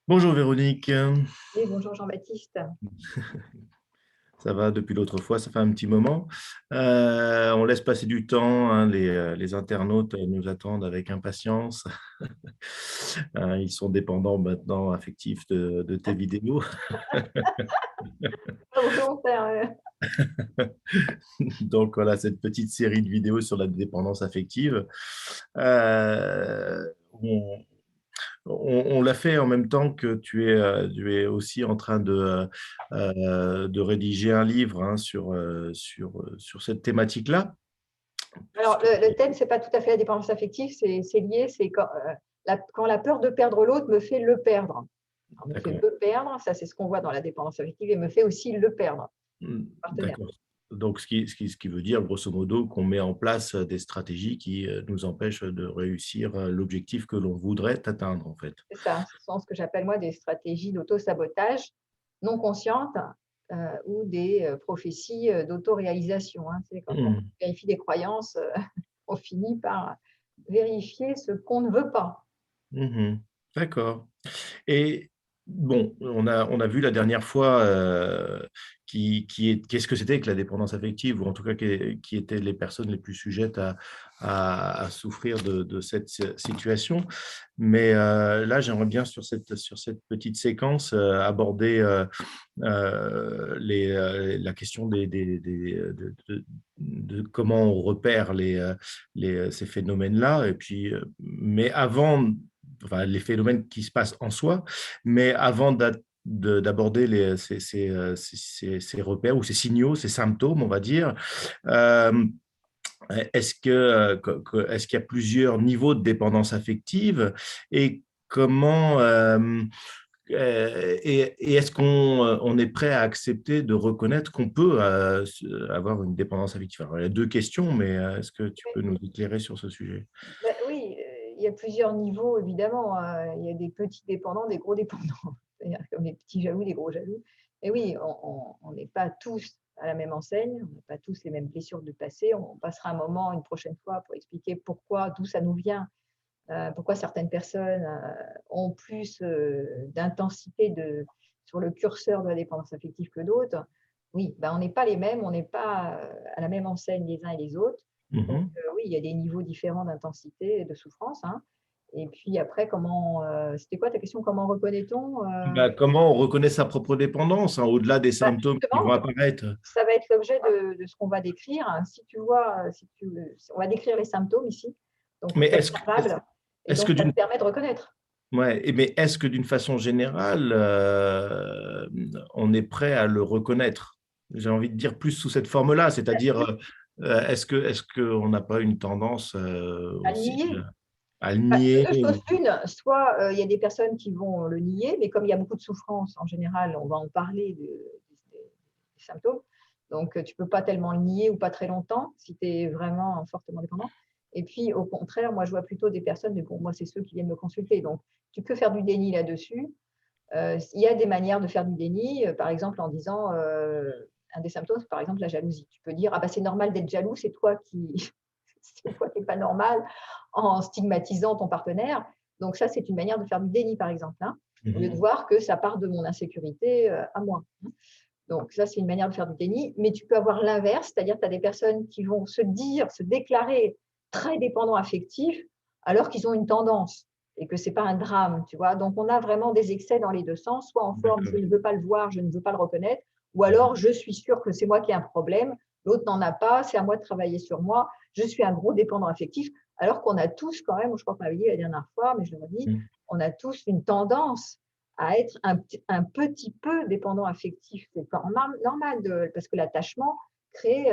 Bonjour Véronique, Oui, bonjour Jean-Baptiste. ça va depuis l'autre fois, ça fait un petit moment. On laisse passer du temps, hein, les internautes nous attendent avec impatience. Ils sont dépendants maintenant affectifs de tes vidéos. Pas volontaire, Donc voilà, cette petite série de vidéos sur la dépendance affective. Euh, on, on l'a fait en même temps que tu es aussi en train de rédiger un livre, hein, sur cette thématique-là. Alors Puisque, le thème, c'est pas tout à fait la dépendance affective, c'est lié, c'est quand la peur de perdre l'autre me fait le perdre. Alors me fait d'accord. me perdre, ça c'est ce qu'on voit dans la dépendance affective et me fait aussi le perdre, partenaire. D'accord. Donc, ce qui veut dire, grosso modo, qu'on met en place des stratégies qui nous empêchent de réussir l'objectif que l'on voudrait atteindre, en fait. C'est ça, ce sont ce que j'appelle moi des stratégies d'auto-sabotage non conscientes, ou des, prophéties, d'auto-réalisation, hein. C'est quand on Hmm. vérifie des croyances, on finit par vérifier ce qu'on ne veut pas. Mhm. D'accord. Et bon, on a vu la dernière fois qu'est-ce que c'était que la dépendance affective, ou en tout cas qui étaient les personnes les plus sujettes à souffrir de cette situation. Mais là, j'aimerais bien sur cette petite séquence aborder la question de comment on repère ces phénomènes-là. Et puis, mais avant, enfin, les phénomènes qui se passent en soi, mais avant d'aborder ces repères ou ces signaux, ces symptômes, on va dire, euh, est-ce qu'il y a plusieurs niveaux de dépendance affective, et comment et est-ce qu'on est prêt à accepter de reconnaître qu'on peut avoir une dépendance affective? Alors, il y a deux questions, mais est-ce que tu peux nous éclairer sur ce sujet? Bah, oui, il y a plusieurs niveaux évidemment, il y a des petits dépendants, des gros dépendants. C'est-à-dire comme les petits jaloux, les gros jaloux. Et oui, on n'est pas tous à la même enseigne, on n'a pas tous les mêmes blessures du passé. On passera un moment une prochaine fois pour expliquer pourquoi, d'où ça nous vient, pourquoi certaines personnes, ont plus, d'intensité sur le curseur de la dépendance affective que d'autres. Oui, bah, on n'est pas les mêmes, on n'est pas, à la même enseigne les uns et les autres. Donc Mhm. oui, il y a des niveaux différents d'intensité et de souffrance, hein. Et puis après comment, c'était quoi ta question? Comment reconnaît-on? Bah, comment on reconnaît sa propre dépendance, hein, au-delà des Bah, symptômes qui vont justement, apparaître? ça va être l'objet de ce qu'on va décrire. Si tu vois, si tu on va décrire les symptômes ici, donc Mais observables, et est-ce donc que ça te d'une permet de reconnaître. ouais, mais est-ce que d'une façon générale, on est prêt à le reconnaître? J'ai envie de dire plus sous cette forme-là, c'est-à-dire, est-ce qu'on n'a pas une tendance À le aussi nier. à le Bah, de nier? 2 choses l'une, soit, il y a des personnes qui vont le nier, mais comme il y a beaucoup de souffrance, en général, on va en parler des symptômes. Donc, tu peux pas tellement le nier ou pas très longtemps, si tu es vraiment fortement dépendant. Et puis, au contraire, moi, je vois plutôt des personnes, mais bon, moi, c'est ceux qui viennent me consulter, donc tu peux faire du déni là-dessus. Il y a des manières de faire du déni, par exemple en disant, un des symptômes, c'est par exemple la jalousie. Tu peux dire: «Ah bah, c'est normal d'être jaloux, c'est toi qui c'est toi qui es pas normal», en stigmatisant ton partenaire. Donc ça, c'est une manière de faire du déni, par exemple, hein, au lieu de Mmh. voir que ça part de mon insécurité, à moi, hein. Donc ça, c'est une manière de faire du déni, mais tu peux avoir l'inverse, c'est-à-dire tu as des personnes qui vont se déclarer très dépendants affectifs, alors qu'ils ont une tendance et que c'est pas un drame, tu vois? Donc on a vraiment des excès dans les 2 sens, soit en forme: «Je D'accord. ne veux pas le voir, je ne veux pas le reconnaître», ou Mmh. alors: «Je suis sûre que c'est moi qui ai un problème, l'autre n'en a pas, c'est à moi de travailler sur moi, je suis un gros dépendant affectif», alors qu'on a tous quand même, je crois qu'on l'avait dit la dernière fois, mais je le redis, Mmh. on a tous une tendance à être un petit peu dépendant affectif. C'est pas normal parce que l'attachement crée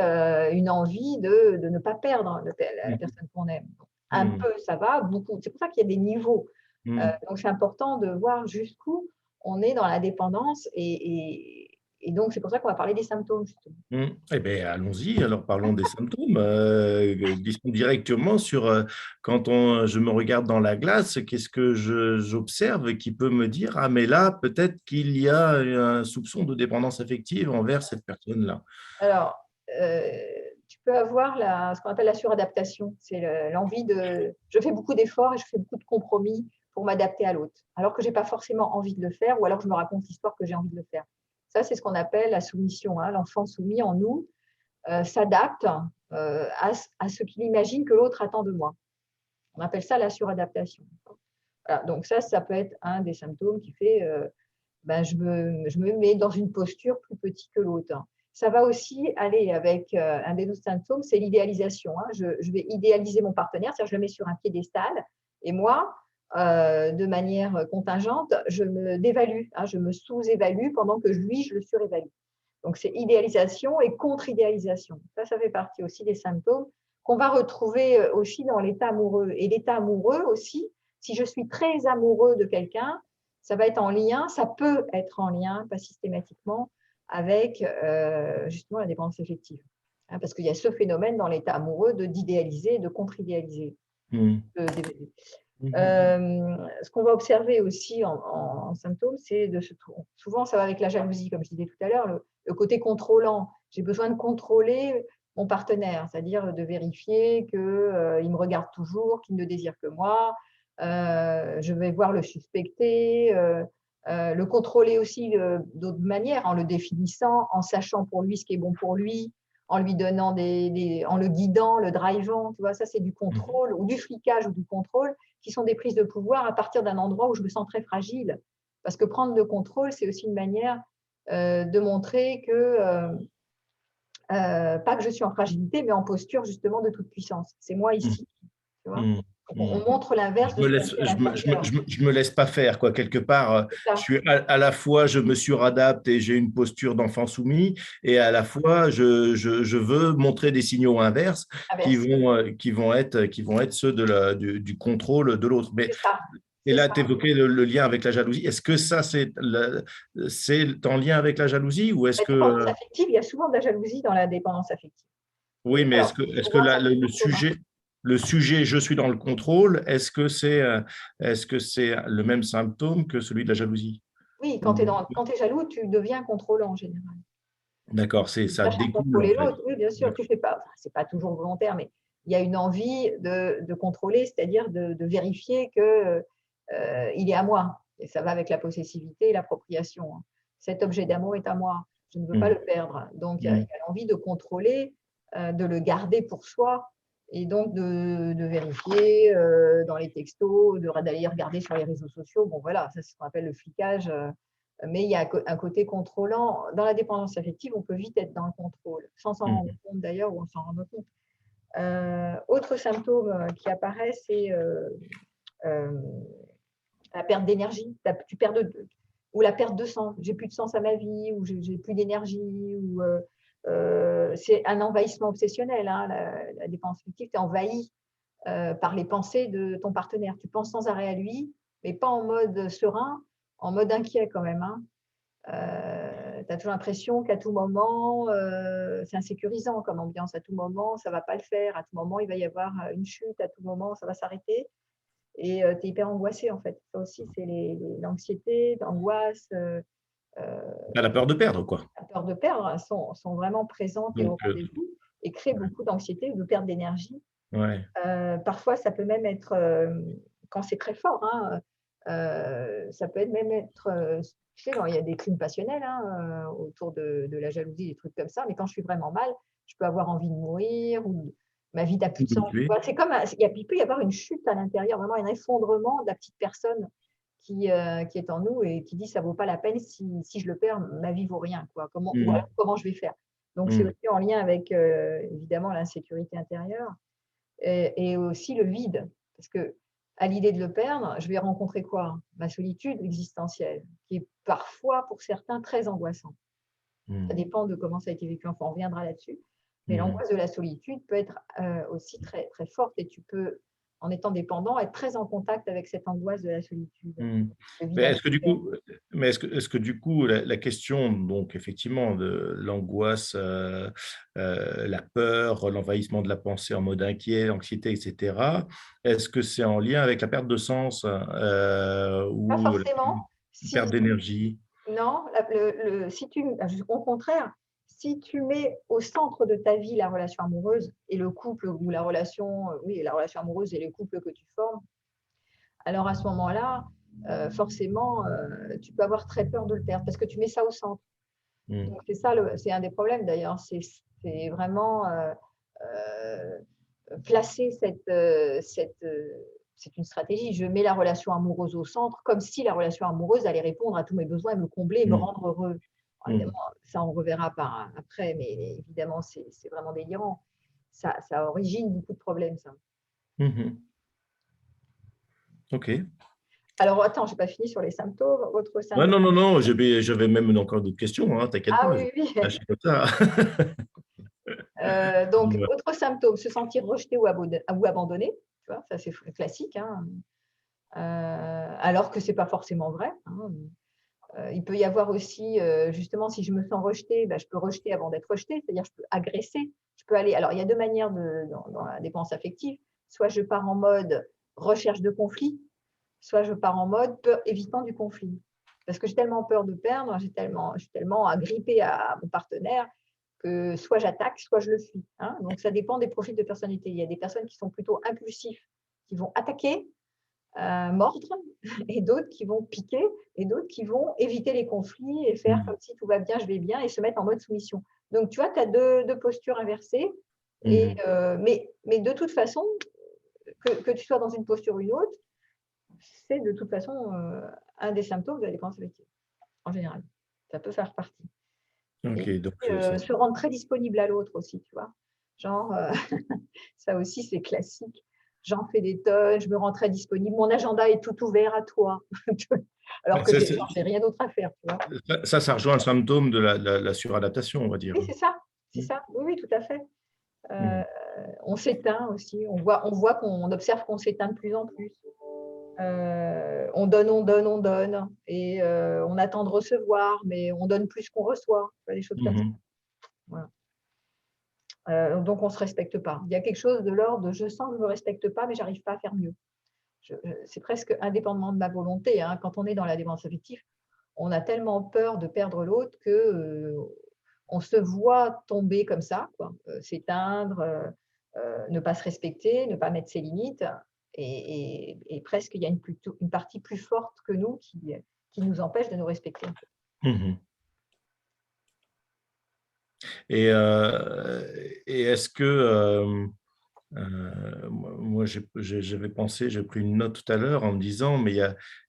une envie de ne pas perdre la Mmh. personne qu'on aime. Un Mmh. peu, ça va, beaucoup. C'est pour ça qu'il y a des niveaux. Mmh. Donc c'est important de voir jusqu'où on est dans la dépendance et donc c'est pour ça qu'on va parler des symptômes justement. Mmh. Eh bien, allons-y, alors parlons des symptômes. Disons directement sur quand je me regarde dans la glace, qu'est-ce que j'observe qui peut me dire, ah, mais là, peut-être qu'il y a un soupçon de dépendance affective envers cette personne-là. Alors, tu peux avoir ce qu'on appelle la suradaptation. C'est l'envie de je fais beaucoup d'efforts et je fais beaucoup de compromis pour m'adapter à l'autre, alors que je n'ai pas forcément envie de le faire, ou alors je me raconte l'histoire que j'ai envie de le faire. Ça, c'est ce qu'on appelle la soumission. L'enfant soumis en nous s'adapte à ce qu'il imagine que l'autre attend de moi. On appelle ça la suradaptation. Voilà, donc ça peut être un des symptômes qui fait je me mets dans une posture plus petite que l'autre. Ça va aussi aller avec un des autres symptômes, c'est l'idéalisation. Je vais idéaliser mon partenaire, c'est-à-dire je le mets sur un piédestal et moi, de manière contingente, je me dévalue, je me sous-évalue pendant que lui, je le surévalue. Donc, c'est idéalisation et contre-idéalisation. Ça fait partie aussi des symptômes qu'on va retrouver aussi dans l'état amoureux. Et l'état amoureux aussi, si je suis très amoureux de quelqu'un, ça va être en lien, ça peut être en lien, pas systématiquement, avec justement la dépendance affective. Parce qu'il y a ce phénomène dans l'état amoureux d'idéaliser et de contre-idéaliser. Ce qu'on va observer aussi en symptômes, c'est souvent ça va avec la jalousie, comme je disais tout à l'heure, le côté contrôlant. J'ai besoin de contrôler mon partenaire, c'est-à-dire de vérifier qu'il me regarde toujours, qu'il ne désire que moi. Je vais voir le suspecter, le contrôler aussi d'autres manières, en le définissant, en sachant pour lui ce qui est bon pour lui, en lui donnant en le guidant, le drivant. Tu vois, ça c'est du contrôle ou du flicage ou du contrôle qui sont des prises de pouvoir à partir d'un endroit où je me sens très fragile. Parce que prendre le contrôle, c'est aussi une manière de montrer que, pas que je suis en fragilité, mais en posture justement de toute puissance. C'est moi ici. Tu vois, on montre l'inverse de ce qu'on fait à l'intérieur. Je me laisse pas faire, quoi. Quelque part, je suis à la fois, je me suradapte et j'ai une posture d'enfant soumis, et à la fois, je veux montrer des signaux inverses qui vont être ceux du contrôle de l'autre. Mais et là, tu évoquais le lien avec la jalousie. Est-ce que ça, c'est en lien avec la jalousie, ou est-ce La que… dépendance affective, il y a souvent de la jalousie dans la dépendance affective. Oui, mais est-ce que le sujet, je suis dans le contrôle, est-ce que c'est le même symptôme que celui de la jalousie? Oui, quand tu es jaloux, tu deviens contrôlant en général. D'accord, ça cherches à découle en contrôler fait. l'autre. Oui, bien sûr, tu fais pas, c'est pas toujours volontaire, mais il y a une envie de contrôler, c'est-à-dire de vérifier que il est à moi. Et ça va avec la possessivité et l'appropriation. Cet objet d'amour est à moi. Je ne veux pas le perdre. Donc, il y a l'envie de contrôler, de le garder pour soi, et donc de vérifier dans les textos, d'aller regarder sur les réseaux sociaux. Bon, voilà, ça c'est ce qu'on appelle le flicage. Mais il y a un côté contrôlant. Dans la dépendance affective, on peut vite être dans le contrôle, sans s'en rendre compte d'ailleurs, ou on s'en rend compte. Autre symptôme qui apparaît, c'est la perte d'énergie. Tu perds ou la perte de sens. J'ai plus de sens à ma vie, ou j'ai plus d'énergie, ou c'est un envahissement obsessionnel. La dépendance affective, tu es envahi par les pensées de ton partenaire. Tu penses sans arrêt à lui, mais pas en mode serein, en mode inquiet quand même. Tu as toujours l'impression qu'à tout moment, c'est insécurisant comme ambiance. À tout moment, ça ne va pas le faire. À tout moment, il va y avoir une chute. À tout moment, ça va s'arrêter. Et tu es hyper angoissé, en fait. Ça aussi, c'est l'anxiété, l'angoisse. La peur de perdre, quoi. La peur de perdre sont vraiment présentes et au rendez-vous, et créent beaucoup d'anxiété ou de perte d'énergie. Ouais. Parfois, ça peut même être, quand c'est très fort, ça peut même être, tu sais, il y a des crimes passionnels autour de la jalousie, des trucs comme ça, mais quand je suis vraiment mal, je peux avoir envie de mourir, ou ma vie n'a plus de sens. C'est comme, il peut y avoir une chute à l'intérieur, vraiment un effondrement de la petite personne qui est en nous, et qui dit ça ne vaut pas la peine, si je le perds, ma vie ne vaut rien. Quoi. Comment je vais faire? Donc, c'est aussi en lien avec, évidemment, l'insécurité intérieure. Et aussi le vide. Parce que à l'idée de le perdre, je vais rencontrer quoi? Ma solitude existentielle, qui est parfois, pour certains, très angoissante. Ça dépend de comment ça a été vécu. Enfin, on reviendra là-dessus. Mais l'angoisse de la solitude peut être aussi très, très forte, et tu peux, en étant dépendant, être très en contact avec cette angoisse de la solitude. Mais est-ce que du coup, la question, donc effectivement, de l'angoisse, la peur, l'envahissement de la pensée en mode inquiet, l'anxiété, etc., est-ce que c'est en lien avec la perte de sens Pas ou la forcément. perte d'énergie? Non, au contraire, si tu mets au centre de ta vie la relation amoureuse et le couple, ou la relation amoureuse et le couple que tu formes, alors à ce moment-là, forcément, tu peux avoir très peur de le perdre parce que tu mets ça au centre. Mm. Donc c'est ça, c'est un des problèmes d'ailleurs, c'est vraiment placer c'est une stratégie. Je mets la relation amoureuse au centre, comme si la relation amoureuse allait répondre à tous mes besoins, et me combler et me Mm. rendre heureux. Alors, Mm. évidemment, ça on reverra après, mais évidemment c'est vraiment délirant. Ça origine beaucoup de problèmes, ça. Mhm. Ok. Alors attends, je n'ai pas fini sur les symptômes. Autre Ouais, symptôme. non, non, non, j'avais même encore d'autres questions, hein, t'inquiète Ah pas, je oui, vais oui. pas lâcher comme ça. Donc, Ouais. autre symptôme, se sentir rejeté ou abandonné. Tu vois, ça c'est classique, hein. Alors que ce n'est pas forcément vrai, hein. Il peut y avoir aussi, justement, si je me sens rejetée, bah, je peux rejeter avant d'être rejetée, c'est-à-dire je peux agresser. Je peux aller. Alors, il y a deux manières dans la dépendance affective. Soit je pars en mode recherche de conflit, soit je pars en mode peur évitant du conflit. Parce que j'ai tellement peur de perdre, je suis tellement agrippée à mon partenaire que soit j'attaque, soit je le fuis, hein. Donc, ça dépend des profils de personnalité. Il y a des personnes qui sont plutôt impulsifs, qui vont attaquer, mordre, et d'autres qui vont piquer, et d'autres qui vont éviter les conflits et faire Mm. comme si tout va bien, je vais bien, et se mettre en mode soumission. Donc, tu vois, tu as deux postures inversées. Et, Mhm. mais de toute façon, que tu sois dans une posture ou une autre, c'est de toute façon un des symptômes de la dépendance affective, en général. Ça peut faire partie. Ok, Et donc puis, se rendre très disponible à l'autre aussi, tu vois. Genre, ça aussi, c'est classique. J'en fais des tonnes, je me rends très disponible. Mon agenda est tout ouvert à toi. Alors que ça, j'ai rien d'autre à faire, tu vois. ça rejoint le symptôme de la suradaptation, on va dire. Oui, c'est ça. C'est Mm. ça. Oui, oui, tout à fait. Euh, Mm. on s'éteint aussi. On voit qu'on observe qu'on s'éteint de plus en plus. On donne, on donne, on donne. Et on attend de recevoir, mais on donne plus qu'on reçoit. Tu vois, des choses comme ça. Mhm. Voilà. Donc, on ne se respecte pas. Il y a quelque chose de l'ordre de je sens que je ne me respecte pas, mais j'arrive pas à faire mieux. C'est presque indépendamment de ma volonté, hein. Quand on est dans la dépendance affective, on a tellement peur de perdre l'autre que on se voit tomber comme ça, quoi, s'éteindre, ne pas se respecter, ne pas mettre ses limites. Et presque, il y a une partie plus forte que nous qui nous empêche de nous respecter. Mhm. Et, euh, et est-ce que moi, j'avais pensé, j'ai pris une note tout à l'heure en me disant, mais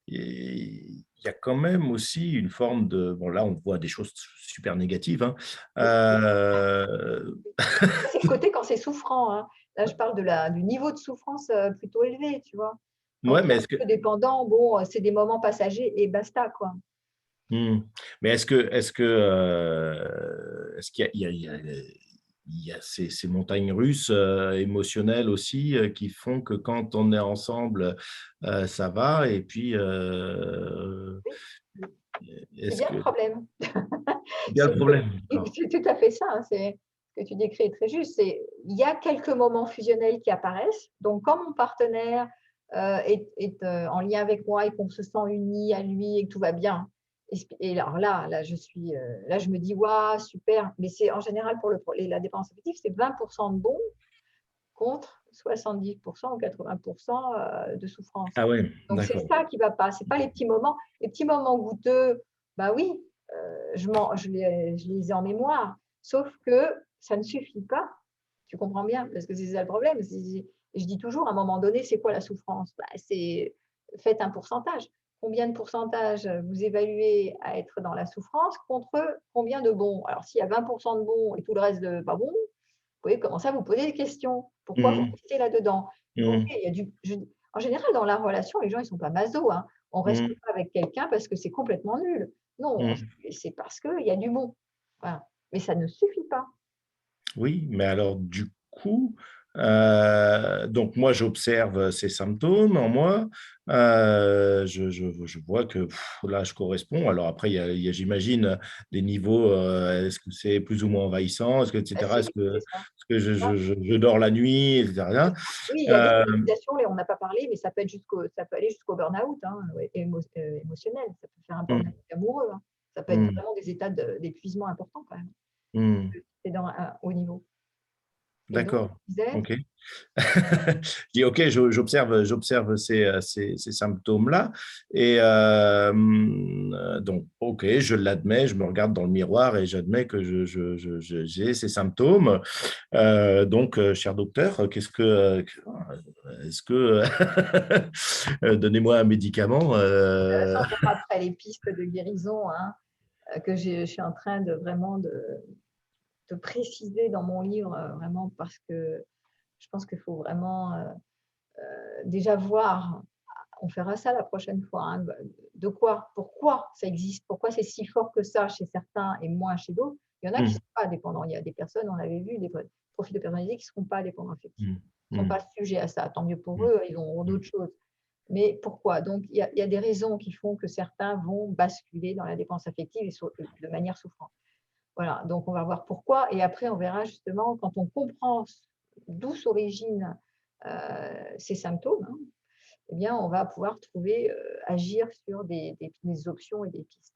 il y a quand même aussi une forme de, bon là, on voit des choses super négatives, hein. Oui, Euh, ça, c'est le côté quand c'est souffrant, hein. Là, je parle du niveau de souffrance plutôt élevé, tu vois. Quand ouais, tu es mais un est-ce que, peu dépendant, bon, c'est des moments passagers et basta, quoi. hmm. Mais est-ce qu'il y a, il y a ces montagnes russes émotionnelles aussi qui font que quand on est ensemble, ça va, et puis Oui, c'est est-ce bien le que problème. il y a C'est le problème? c'est tout à fait ça, hein, c'est ce que tu décris est très juste. Il y a quelques moments fusionnels qui apparaissent. Donc, quand mon partenaire est en lien avec moi et qu'on se sent uni à lui et que tout va bien, et alors là, là, je me dis, waouh, super. Mais c'est en général pour la dépendance affective, c'est 20% de bon contre 70% ou 80% de souffrance. Ah ouais, Donc, c'est d'accord. ça qui ne va pas. Ce n'est pas les petits moments. Les petits moments goûteux, bah oui, je les ai en mémoire. Sauf que ça ne suffit pas. Tu comprends bien, parce que c'est ça le problème. Je dis toujours, à un moment donné, c'est quoi la souffrance? Bah, faites un pourcentage. Combien de pourcentage vous évaluez à être dans la souffrance contre combien de bons? Alors, s'il y a 20% de bons et tout le reste de pas bons, vous pouvez commencer à vous poser des questions. Pourquoi vous Mhm, restez là-dedans? Ok, mhm, il y a en général, dans la relation, les gens, ils ne sont pas maso, hein. On ne reste mhm, pas avec quelqu'un parce que c'est complètement nul. Non, mhm. c'est parce qu'il y a du bon. Voilà. Mais ça ne suffit pas. Oui, mais alors du coup, donc moi j'observe ces symptômes en moi. Je vois que là je corresponds. Alors après j'imagine des niveaux. Est-ce que c'est plus ou moins envahissant? Est-ce que Ah, etc. si, Est-ce c'est que, ça. je dors la nuit, etc. Oui, il y a des Euh, manifestations, là, on n'a pas parlé, mais ça peut aller jusqu'au burn-out, hein, ouais, émotionnel. Ça peut faire un burn-out hum, amoureux, hein. Ça peut être hum, vraiment des états d'épuisement importants quand même. hum. C'est dans un haut niveau. Et donc, D'accord. je disais, OK. Je dis: «OK, j'observe ces symptômes-là et donc OK, je l'admets, je me regarde dans le miroir et j'admets que j'ai ces symptômes. Donc cher docteur, qu'est-ce que, est-ce que, donnez-moi un médicament, ça, on verra après les pistes de guérison, hein, que je suis en train de vraiment de préciser dans mon livre, vraiment parce que je pense qu'il faut vraiment déjà voir, on fera ça la prochaine fois, hein, de quoi, pourquoi ça existe, pourquoi c'est si fort que ça chez certains et moins chez d'autres. Il y en a qui ne mmh, sont pas dépendants. Il y a des personnes, on avait vu, des profils de personnalité qui ne seront pas dépendants affectifs, mmh, qui ne sont mmh, pas sujets à ça. Tant mieux pour mmh, eux, ils auront mmh. d'autres choses. Mais pourquoi? Donc, il y a des raisons qui font que certains vont basculer dans la dépendance affective et de manière souffrante. Voilà, donc on va voir pourquoi et après on verra justement quand on comprend d'où s'originent ces symptômes, hein, eh bien on va pouvoir trouver, agir sur des options et des pistes.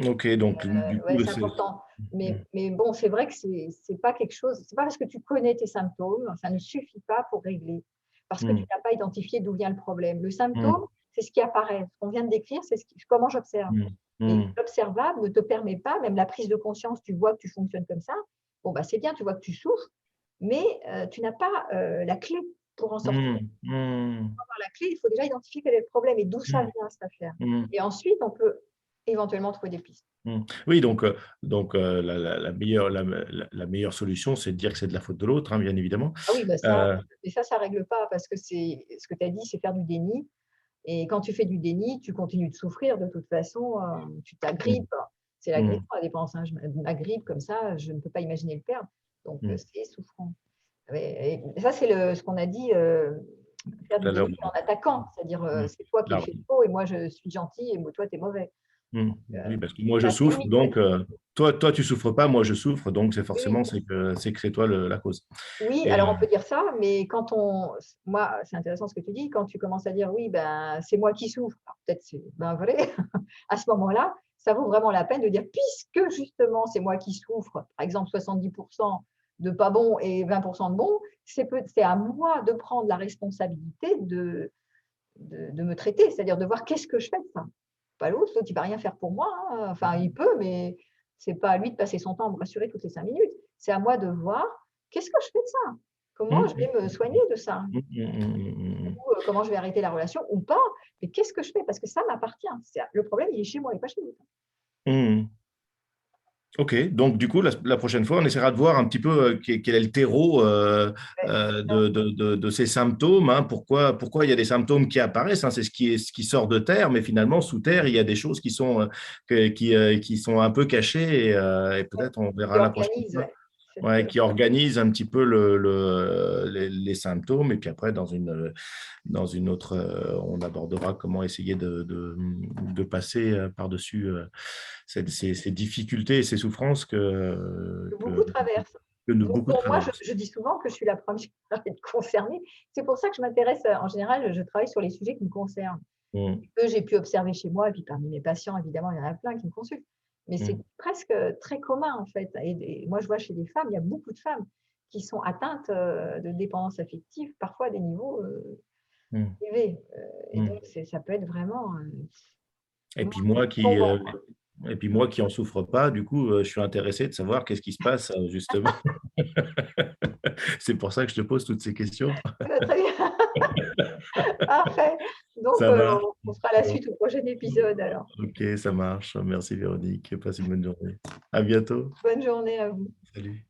OK, donc du Ouais, coup, c'est c'est important. mmh, Mais bon, c'est vrai que c'est pas quelque chose, c'est pas parce que tu connais tes symptômes, ça ne suffit pas pour régler, parce que tu mmh, n'as pas identifié d'où vient le problème. Le mmh, symptôme, c'est ce qui apparaît. Ce qu'on vient de décrire, c'est comment j'observe. mmh, Et mmh, l'observable ne te permet pas, même la prise de conscience, tu vois que tu fonctionnes comme ça, bon, bah, c'est bien, tu vois que tu souffres, mais tu n'as pas, la clé pour en sortir. mmh, mmh, Pour avoir la clé, il faut déjà identifier quel est le problème et d'où ça mmh, vient cette affaire. mmh. Et ensuite, on peut éventuellement trouver des pistes. Mmh. Oui, donc la meilleure solution, c'est de dire que c'est de la faute de l'autre, hein, bien évidemment. Ah oui, bah, ça, Heu, mais ça règle pas parce que c'est ce que tu as dit, c'est faire du déni et quand tu fais du déni, tu continues de souffrir de toute façon, tu mmh, t'agrippes. C'est mmh, l'agression, la dépendance, hein. Je m'agrippe comme ça, je ne peux pas imaginer le perdre, donc mmh. c'est souffrant. Et ça, c'est ce qu'on a dit, faire Tout du à l'heure, déni en attaquant, c'est-à-dire, mmh. c'est toi qui Alors, fais faux et moi je suis gentil et moi toi tu es mauvais. mmh, Heu, oui, parce que moi je c'est assez souffre, donc manipulatif. toi tu souffres pas, moi je souffre, donc c'est Oui, oui. forcément c'est que c'est toi le la cause Oui, et alors on peut dire ça, mais quand on moi, c'est intéressant ce que tu dis, quand tu commences à dire: «Oui, ben, c'est moi qui souffre», alors peut-être c'est ben vrai, à ce moment-là, ça vaut vraiment la peine de dire: «Puisque justement c'est moi qui souffre», par exemple 70 de pas bon et 20 de bon, c'est à moi de prendre la responsabilité de me traiter, c'est-à-dire de voir qu'est-ce que je fais de ça? Pas l'autre, l'autre il va rien faire pour moi, hein, enfin il peut, mais c'est pas à lui de passer son temps à me rassurer toutes les 5 minutes. C'est à moi de voir qu'est-ce que je fais de ça? Comment mmh, je vais me soigner de ça? mmh, mmh, mmh, mmh, mmh, mmh. Ou, comment je vais arrêter la relation ou pas? Mais qu'est-ce que je fais? Parce que ça m'appartient. Le problème, il est chez moi, il est pas chez l'autre. Mmh. OK, donc du coup, la prochaine fois, on essaiera de voir un petit peu, quel est le terreau, Ouais, ça, de ces symptômes, hein. Pourquoi il y a des symptômes qui apparaissent, hein, c'est ce qui sort de terre, mais finalement sous terre, il y a des choses qui sont, qui sont un peu cachées et ouais, peut-être on qui verra la prochaine organise, fois. ouais. Cette, Ouais, qui organise un petit peu les symptômes et puis après dans une autre, on abordera comment essayer de passer, par-dessus, ces difficultés et ces souffrances que beaucoup traversent. que nous Donc beaucoup bon, moi, traversent. je dis souvent que je suis la première à être concernée. C'est pour ça que je m'intéresse, en général, je travaille sur les sujets qui me concernent. Mmh, Que j'ai pu observer chez moi et puis parmi mes patients, évidemment, il y en a plein qui me consultent. Mais c'est mmh, presque, très commun, en fait et moi, je vois chez les femmes, il y a beaucoup de femmes qui sont atteintes, de dépendance affective, parfois à des niveaux, mmh, élevés, et mmh. donc ça peut être vraiment, Et puis plombant, quoi. moi qui en souffre pas, du coup, je suis intéressé de savoir qu'est-ce qui se passe, justement. C'est pour ça que je te pose toutes ces questions. Très bien, parfait. Donc Ça marche. on fera la Bon. suite au prochain épisode alors. OK, ça marche. Merci Véronique. Passe une bonne journée. À bientôt. Bonne journée à vous. Salut.